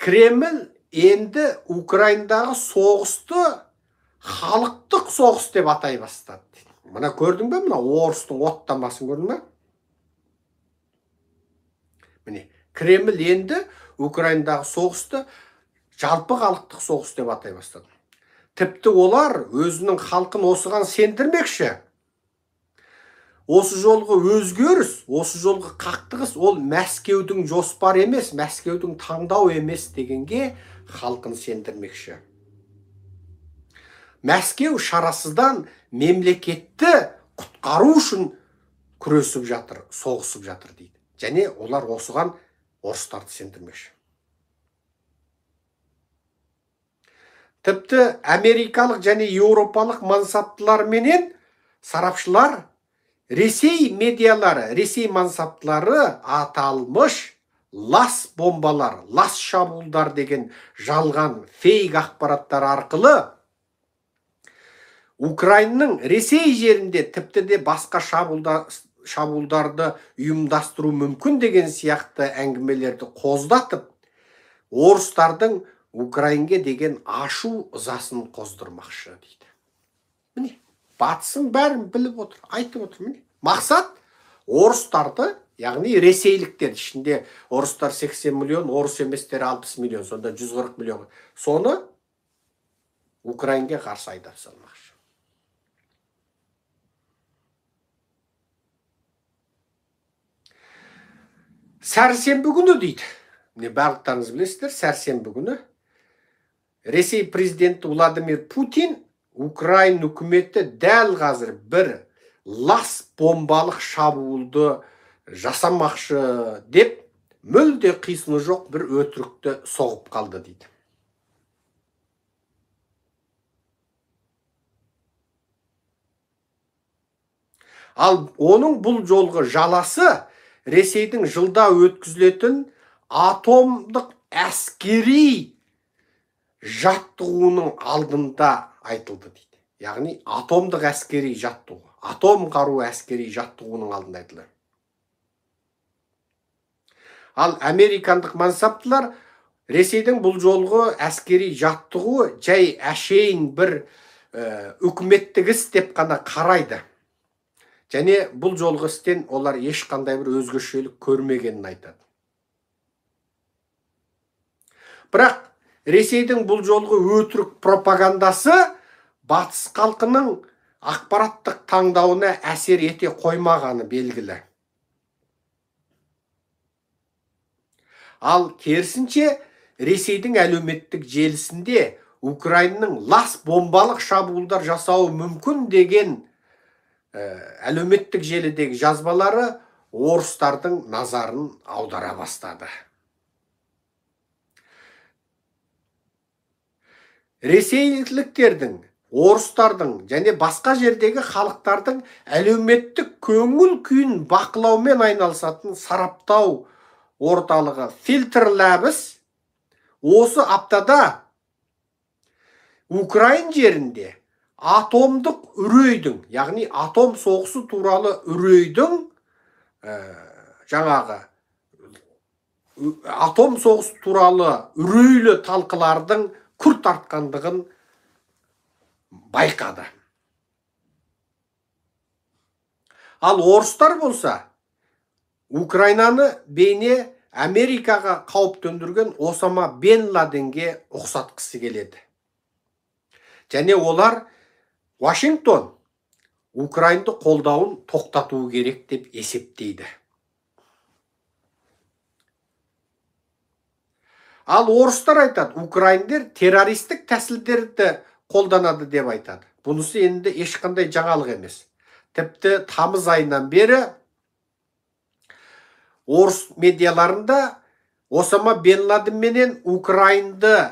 Кремль енді Украинадағы соғысты халықтық соғыс деп атай бастады. Мына көрдің бе, мына орыстың оттамасын көрдің бе? Міне, Кремль енді Украинадағы соғысты жалпы халықтық соғыс деп атай бастады. Тіпті олар өзінің халқын осыған сендірмекші. Осы жолғы өзгеріс, осы жолғы қақтығыс ол Мәскеудің жоспар емес, Мәскеудің таңдау емес дегенге халқын сендірмекші. Мәскеу шарасыздан мемлекетті құтқару үшін күресіп жатыр, соғысып жатыр дейді. Және олар осыған орыстарды сендірмекші. Тіпті америкалық және еуропалық мансаптылар менен сарапшылар, Ресей медиалары, Ресей мансаптылары аталмыш лас бомбалар, лас шабуылдар деген жалған фейк ақпараттар арқылы Украинаның Ресей жерінде тіпті де басқа шабуылдарды ұйымдастыру мүмкін деген сияқты әңгімелерді қоздатып, орыстардың Украинге деген ашу ызасын қоздырмақшы дейді. Міне, батысын бәрін біліп отыр, айтып отыр. Міне, мақсат орыстарды, яғни ресейліктер, ішінде орыстар 80 миллион, орыс еместері 60 миллион, сонда 140 миллион. Соны Украинге қарсы айдап салмақшы. Сәрсенбі күні дейді. Міне, барлықтарыңыз білесіздер, сәрсенбі күні Ресей президенті Владимир Путин Украин үкіметі дәл қазір бір лас бомбалық шабуылды жасамақшы деп мүлде қисыны жоқ бір өтірікті соғып қалды дейді. Ал оның бұл жолғы жаласы Ресейдің жылда өткізілетін атомдық әскери жаттығуының алдында айтылды дейді. Яғни атомдық әскери жаттығу, атом қару әскери жаттығуының алдында айтылды. Ал американдық мансаптылар Ресейдің бұл жолғы әскери жаттығуы жай әшейін бір үкіметтік іс деп қана қарайды. Және бұл жолғы істен олар ешқандай бір өзгешелік көрмегенін айтады. Бірақ Ресейдің бұл жолғы өтірік пропагандасы батыс халқының ақпараттық таңдауына әсер ете қоймағаны белгілі. Ал керісінше Ресейдің әлеуметтік желісінде Украинаның лас бомбалық шабуылдар жасауы мүмкін деген әлеуметтік желідегі жазбалары орыстардың назарын аудара бастады. Ресейліктердің, орыстардың және басқа жердегі халықтардың әлеуметтік көңіл күйін бақылаумен айналысатын сараптау орталығы Filter Labs осы аптада Украин жерінде атомдық үрейдің, яғни атом соғысы туралы үрейдің, жаңағы атом соғысы туралы үрейлі талқылардың күрт артқандығын байқады. Ал орыстар болса, Украинаны бейне Америкаға қауіп төндірген Осама бен Ладенге ұқсатқысы келеді. Және олар Вашингтон Украинды қолдауын тоқтатуы керек деп есептейді. Ал орыстар айтады, украиндер террористік тәсілдерді қолданады деп айтады. Бұнысы енді ешқандай жаңалық емес. Тіпті тамыз айынан бері орыс медиаларында Осама бен Ладен менен Украинды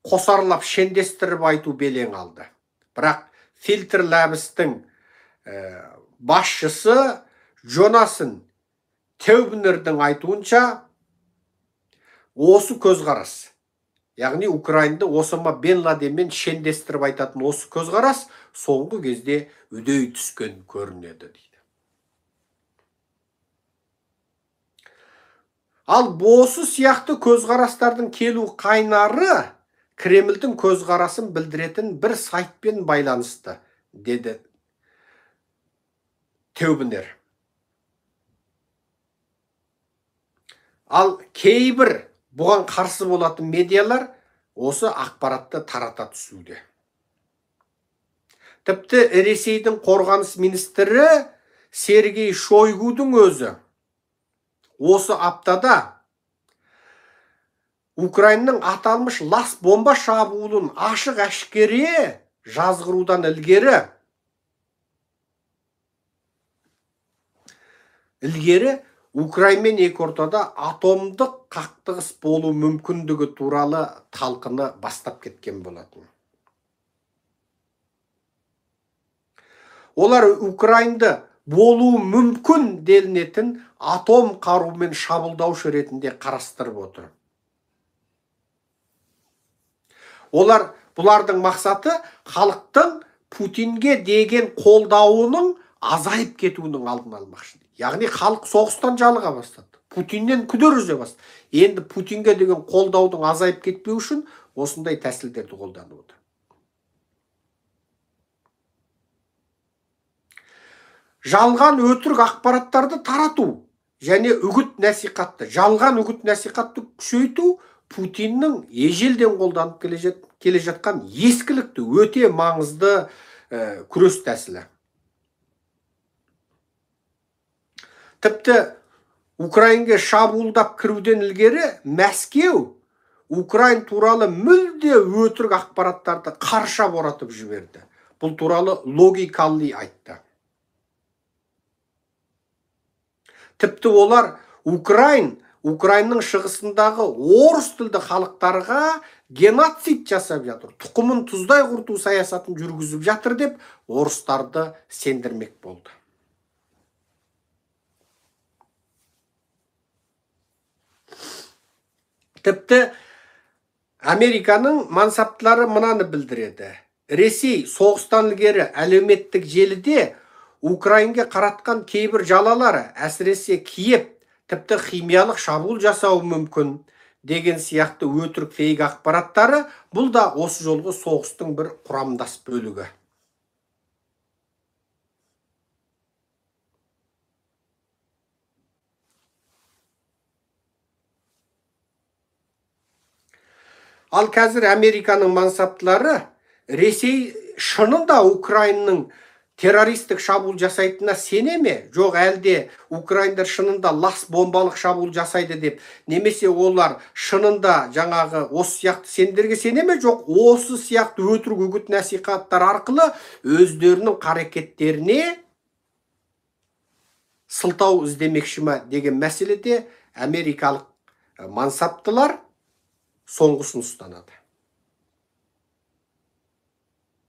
қосарлап шендестіріп айту белең алды. Бірақ Filter Labs'тың басшысы Джонасын Теубнердің айтуынша осы көзқарас, яғни Украинды Осама бен Ладенмен шендестіріп айтатын осы көзқарас соңғы кезде үдей түскен көрінеді дейді. Ал осы сияқты көзқарастардың келу қайнары Кремльдің көзқарасын білдіретін бір сайтпен байланысты, деді Теубнер. Ал кейбір бұған қарсы болатын медиалар осы ақпаратты тарата түсуде. Тіпті Ресейдің қорғаныс министрі Сергей Шойгудың өзі осы аптада Украинаның аталмыш лас бомба шабуылын ашық әшкере жазғырудан ілгері Украина мен екі ортада атомдық қақтығыс болу мүмкіндігі туралы талқыны бастап кеткен болатын. Олар Украинды болуы мүмкін делінетін атом қарумен шабуылдаушы ретінде қарастырып отыр. Бұлардың мақсаты халықтың Путинге деген қолдауының азайып кетуінің алдын алмақшы. Яғни халық соғыстан жалыға бастады. Путиннен күдер үзе бастады. Енді Путинге деген қолдаудың азайып кетпеу үшін осындай тәсілдерді қолданып отыр. Жалған өтірік ақпараттарды тарату және жалған үгіт насихатты күшейту Путиннің ежелден қолданып келе жатқан ескілікті өте маңызды күрес тәсілі. Тіпті Украинге шабуылдап кіруден ілгері Мәскеу Украин туралы мүлде өтірік ақпараттарды қарша боратып жіберді. Бұл туралы логикалли айтты. Тіпті олар Украинның шығысындағы орыс тілді халықтарға геноцид жасап жатыр, тұқымын тұздай құрту саясатын жүргізіп жатыр деп орыстарды сендірмек болды. Тіпті Американың мансаптылары мынаны білдіреді. Ресей соғыстан ілгері әлеуметтік желіде Украинге қаратқан кейбір жалалары, әсіресе Киев, тіпті химиялық шабуыл жасауы мүмкін деген сияқты өтірік фейк ақпараттары, бұл да осы жолғы соғыстың бір құрамдас бөлігі. Ал қазір Американың мансаптылары Ресей шынында Украинаның террористік шабуыл жасайтынына сене ме? Жоқ, әлде Украиндар шынында лас бомбалық шабуыл жасайды деп, немесе олар шынында жаңағы осы сияқты сендерге сене ме? Жоқ, осы сияқты өтірік үгіт насихаттар арқылы өздерінің қарекеттеріне сылтау іздемекші ме деген мәселеде америкалық мансаптылар соңғысын ұстанады.